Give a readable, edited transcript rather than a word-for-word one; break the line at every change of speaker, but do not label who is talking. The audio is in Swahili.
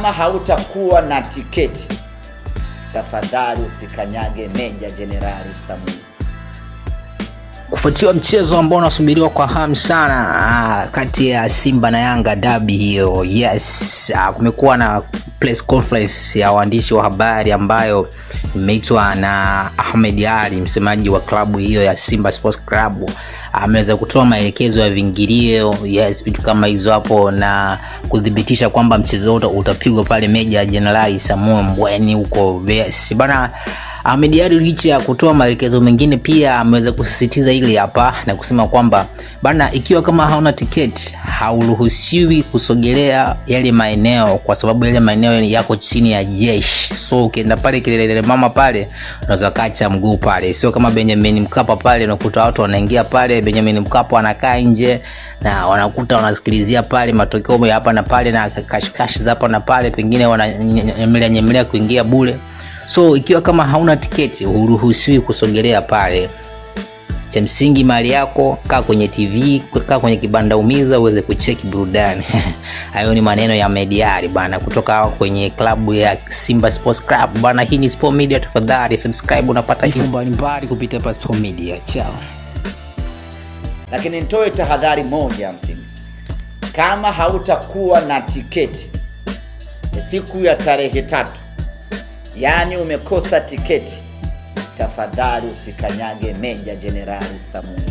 Kama hautakuwa na tiketi, tafadhali usikanyage Meja Jenerali Samuel.
Kufuatia mchezo ambao unasubiriwa kwa hamu sana kati ya Simba na Yanga derby hiyo, yes, kumekuwa na press conference ya waandishi wa habari ambayo imeitwa na Ahmed Ally, msemaji wa klabu hiyo ya Simba Sports Club. Ameweza kutoa maelekezo ya vingilio, yes, vitu kama hizo hapo, na kudhibitisha kwamba mchezo utapigwa pale Meja Jenerali Samuel Mbweni huko, yes bana. Ahmed Ally licha ya kutoa maelekezo mengine pia ameweza kusisitiza ile hapa na kusema kwamba bana, ikiwa kama hauna tiketi hauruhusiwi kusogelea yale maeneo, kwa sababu yale maeneo yako chini ya jeshi. So ukienda pale kilelele mama pale unaweza kacha mguu pale. Sio kama Benjamin Mkapa pale unakuta watu wanaingia pale, Benjamin Mkapa anakaa nje na wanakuta wanasikilizia pale matokeo ya hapa na pale na kashikashi za hapa na pale, pengine wananyemelea kuingia bure. So ikiwa kama hauna tiketi huruhusiwi kusogelea pale. Cha msingi mali yako, kaa kwenye TV, kaa kwenye kibanda umiza uweze kucheki burudani. Hayo ni maneno ya Ahmed Ally bana kutoka kwenye klabu ya Simba Sports Club bana. Hii ni Sport Media, tafadhali subscribe, unapata info mbalimbali kupitia pa Sport Media. Ciao.
Lakini nitoe tahadhari moja msingi. Kama hautakuwa na tiketi siku ya tarehe 3, yani umekosa tiketi, tafadhali usikanyage Meja Jenerali Samuel.